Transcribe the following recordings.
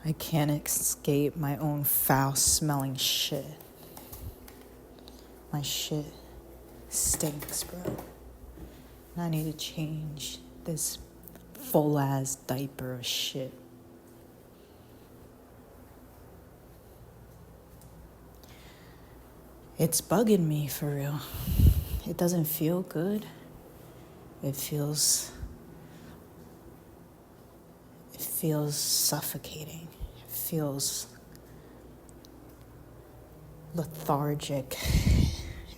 I can't escape my own foul-smelling shit. My shit stinks, bro. And I need to change this full-ass diaper of shit. It's bugging me, for real. It doesn't feel good. It feels suffocating. It feels lethargic.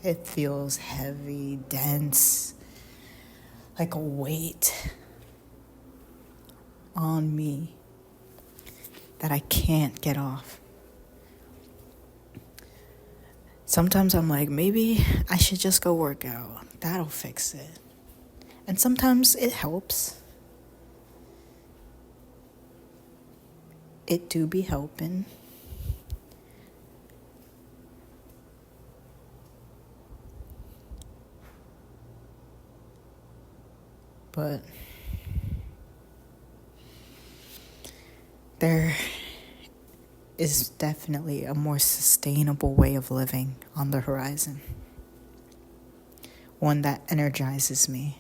It feels heavy, dense, like a weight on me that I can't get off. Sometimes I'm like, maybe I should just go work out. That'll fix it. And sometimes it helps. It do be helping. But there is definitely a more sustainable way of living on the horizon. One that energizes me.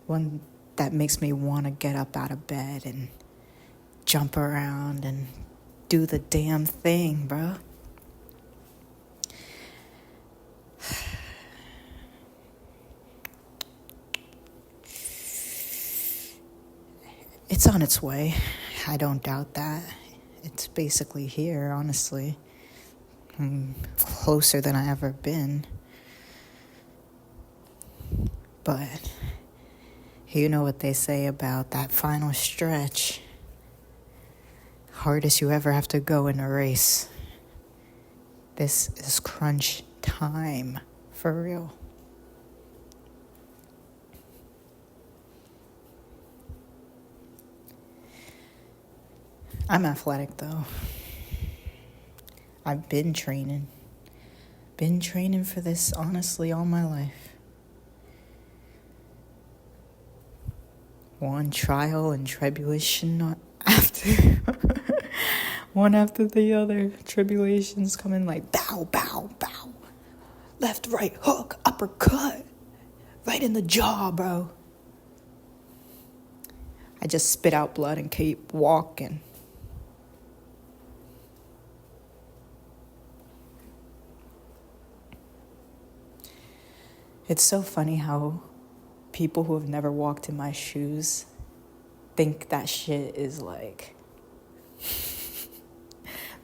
One that makes me want to get up out of bed and jump around and do the damn thing, bro. It's on its way. I don't doubt that. It's basically here, honestly. I'm closer than I ever been. But you know what they say about that final stretch. Hardest you ever have to go in a race. This is crunch time, for real. I'm athletic, though. I've been training. Been training for this, honestly, all my life. One trial and tribulation after one after the other. Tribulations coming like bow, bow, bow. Left, right, hook, uppercut. Right in the jaw, bro. I just spit out blood and keep walking. It's so funny how people who have never walked in my shoes think that shit is like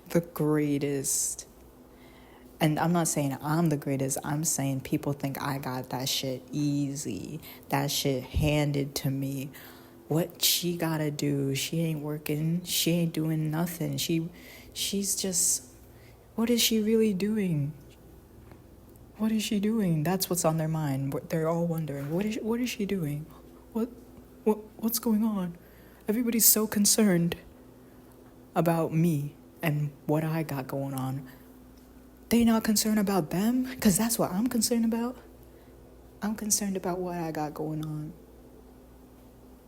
the greatest. And I'm not saying I'm the greatest. I'm saying people think I got that shit easy. That shit handed to me. What she gotta do? She ain't working. She ain't doing nothing. She's just, what is she really doing? What is she doing? That's what's on their mind. They're all wondering, what is she doing? What's going on? Everybody's so concerned about me and what I got going on. They not concerned about them? Because that's what I'm concerned about. I'm concerned about what I got going on.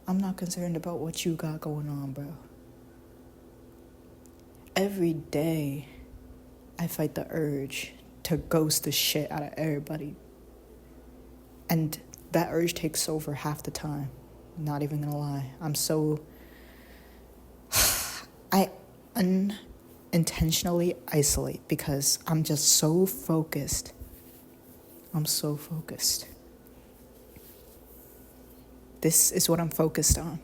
I'm not concerned about what you got going on, bro. Every day, I fight the urge to ghost the shit out of everybody. And that urge takes over half the time. Not even gonna lie. I unintentionally isolate because I'm just so focused. I'm so focused. This is what I'm focused on.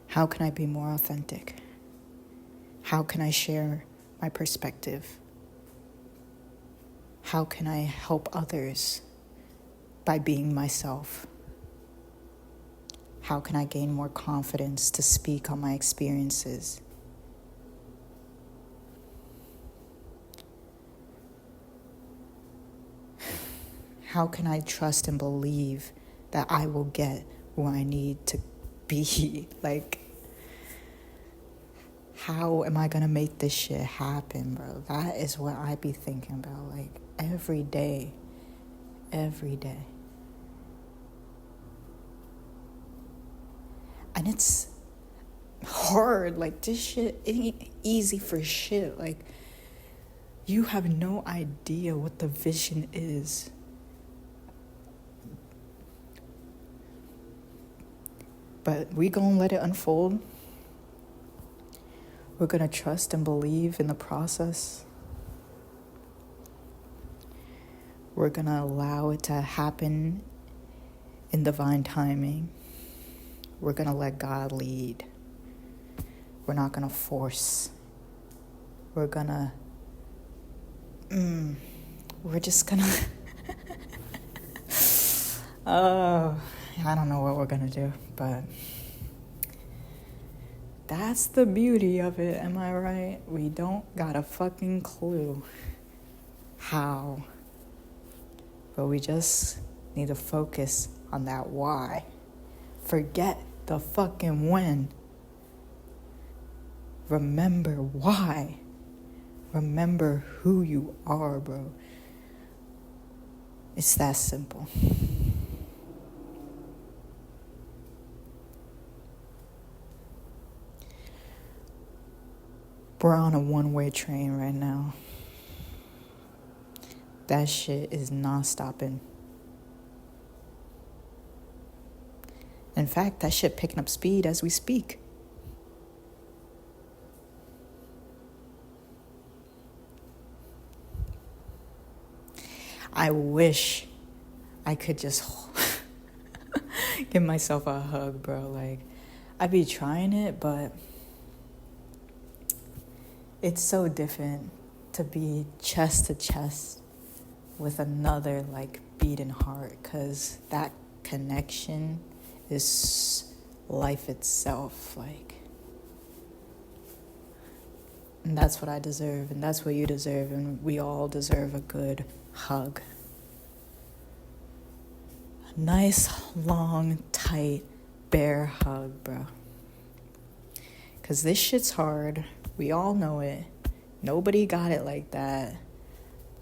How can I be more authentic? How can I share my perspective? How can I help others by being myself? How can I gain more confidence to speak on my experiences? How can I trust and believe that I will get who I need to be? Like, how am I gonna make this shit happen, bro? That is what I be thinking about, like, every day. every day. And it's hard. Like, this shit ain't easy for shit. Like, you have no idea what the vision is. But we gonna let it unfold. We're gonna trust and believe in the process. We're gonna allow it to happen in divine timing. We're gonna let God lead. We're not gonna force. We're gonna, we're just gonna, I don't know what we're gonna do, but that's the beauty of it, am I right? We don't got a fucking clue how, but we just need to focus on that why. Forget the fucking when. Remember why. Remember who you are, bro. It's that simple. We're on a one-way train right now. That shit is not stopping. In fact, that shit picking up speed as we speak. I wish I could just give myself a hug, bro. Like, I be trying it, but it's so different to be chest to chest with another, like, beating heart, because that connection is life itself, like. And that's what I deserve, and that's what you deserve, and we all deserve a good hug. A nice, long, tight, bear hug, bro. Because this shit's hard. We all know it. Nobody got it like that.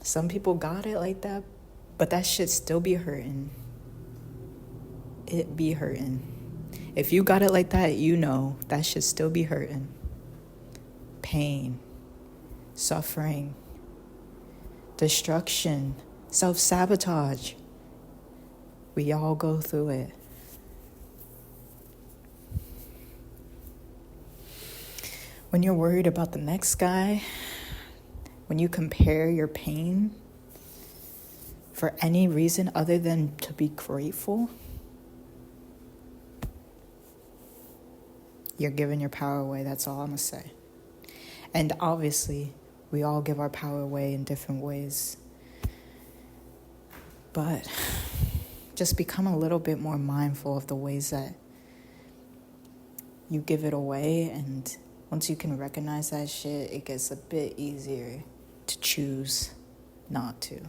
Some people got it like that, but that shit still be hurting. It be hurting. If you got it like that, you know that shit still be hurting. Pain, suffering, destruction, self-sabotage. We all go through it. When you're worried about the next guy, when you compare your pain for any reason other than to be grateful, you're giving your power away. That's all I'm going to say. And obviously, we all give our power away in different ways. But just become a little bit more mindful of the ways that you give it away. And once you can recognize that shit, it gets a bit easier to choose not to.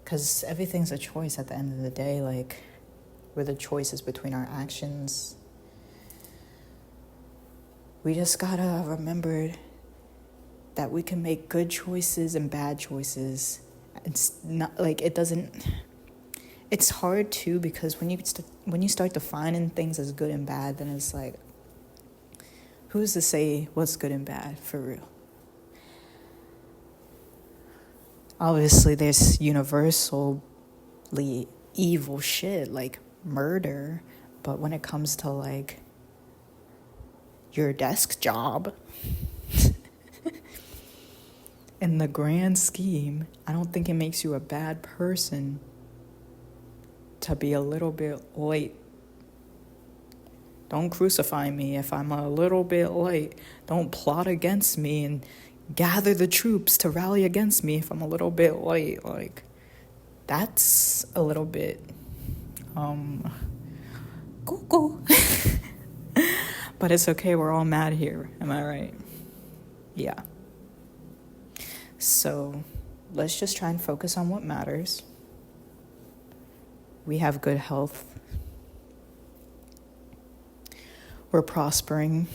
Because everything's a choice at the end of the day. Like, we're the choices between our actions. We just gotta remember that we can make good choices and bad choices. It's not like it doesn't. It's hard too, because when you start defining things as good and bad, then it's like, who's to say what's good and bad for real? Obviously, there's universally evil shit like murder, but when it comes to like your desk job, in the grand scheme, I don't think it makes you a bad person to be a little bit late. Don't crucify me if I'm a little bit late. Don't plot against me and gather the troops to rally against me if I'm a little bit late. Like, that's a little bit go. But it's okay, we're all mad here, am I right? Yeah. So let's just try and focus on what matters. We have good health. We're prospering.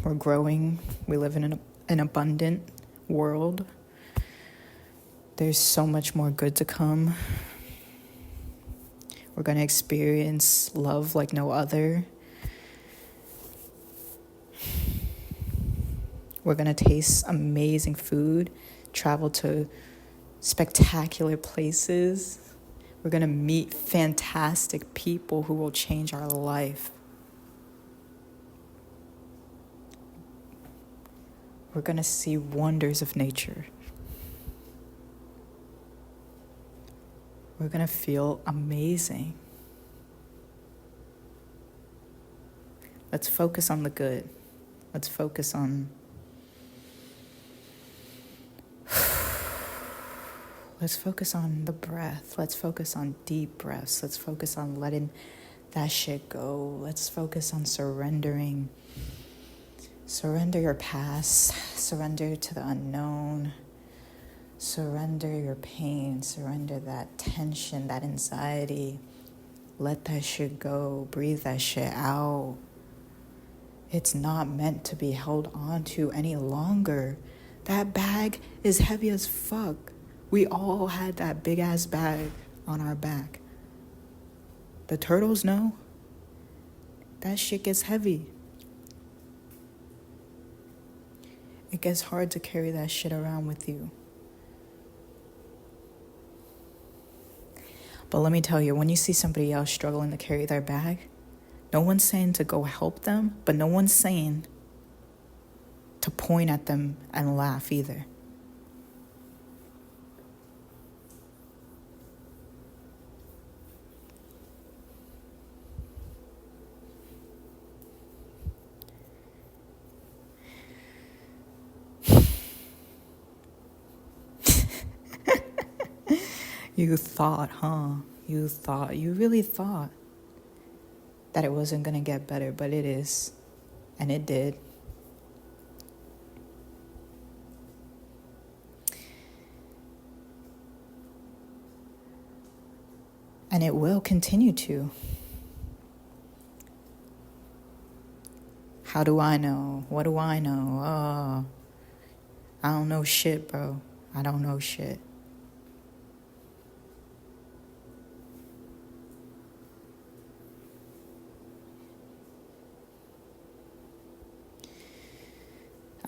We're growing. We live in an abundant world. There's so much more good to come. We're going to experience love like no other. We're going to taste amazing food, travel to spectacular places. We're going to meet fantastic people who will change our life. We're going to see wonders of nature. We're going to feel amazing. Let's focus on the good. Let's focus on... Let's focus on the breath. Let's focus on deep breaths. Let's focus on letting that shit go. Let's focus on surrendering. Surrender your past. Surrender to the unknown. Surrender your pain. Surrender that tension, that anxiety. Let that shit go. Breathe that shit out. It's not meant to be held on to any longer. That bag is heavy as fuck. We all had that big ass bag on our back. The turtles know. That shit gets heavy. It gets hard to carry that shit around with you. But let me tell you, when you see somebody else struggling to carry their bag, no one's saying to go help them, but no one's saying to point at them and laugh either. You thought, huh? You really thought that it wasn't going to get better, but it is. And it did. And it will continue to. How do I know? What do I know? I don't know shit, bro. I don't know shit.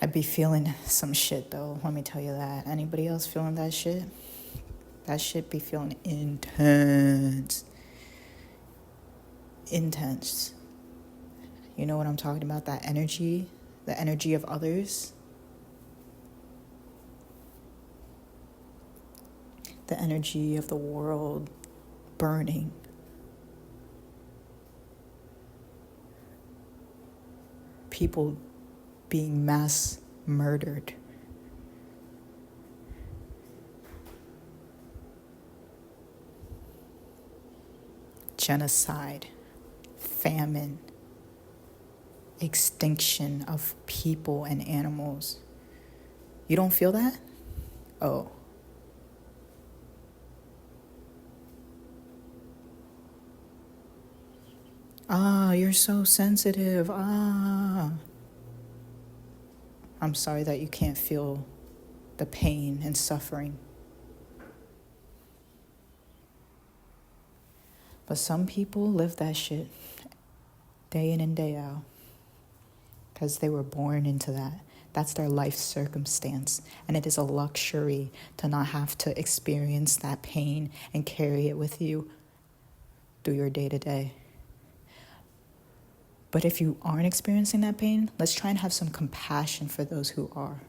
I'd be feeling some shit, though. Let me tell you that. Anybody else feeling that shit? That shit be feeling intense. Intense. You know what I'm talking about? That energy. The energy of others. The energy of the world burning. People being mass murdered. Genocide, famine, extinction of people and animals. You don't feel that? Oh. You're so sensitive. I'm sorry that you can't feel the pain and suffering. But some people live that shit day in and day out because they were born into that. That's their life circumstance. And it is a luxury to not have to experience that pain and carry it with you through your day-to-day. But if you aren't experiencing that pain, let's try and have some compassion for those who are.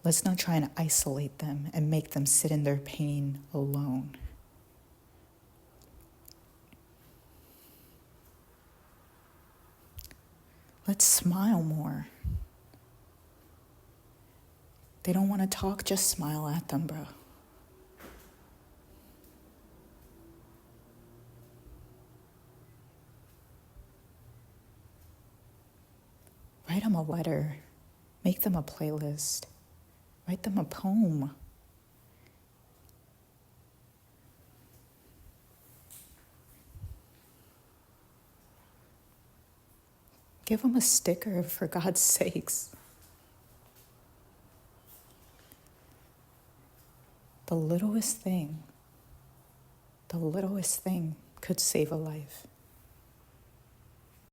Let's not try and isolate them and make them sit in their pain alone. Let's smile more. They don't want to talk, just smile at them, bro. Write them a letter. Make them a playlist. Write them a poem. Give them a sticker, for God's sakes. The littlest thing could save a life.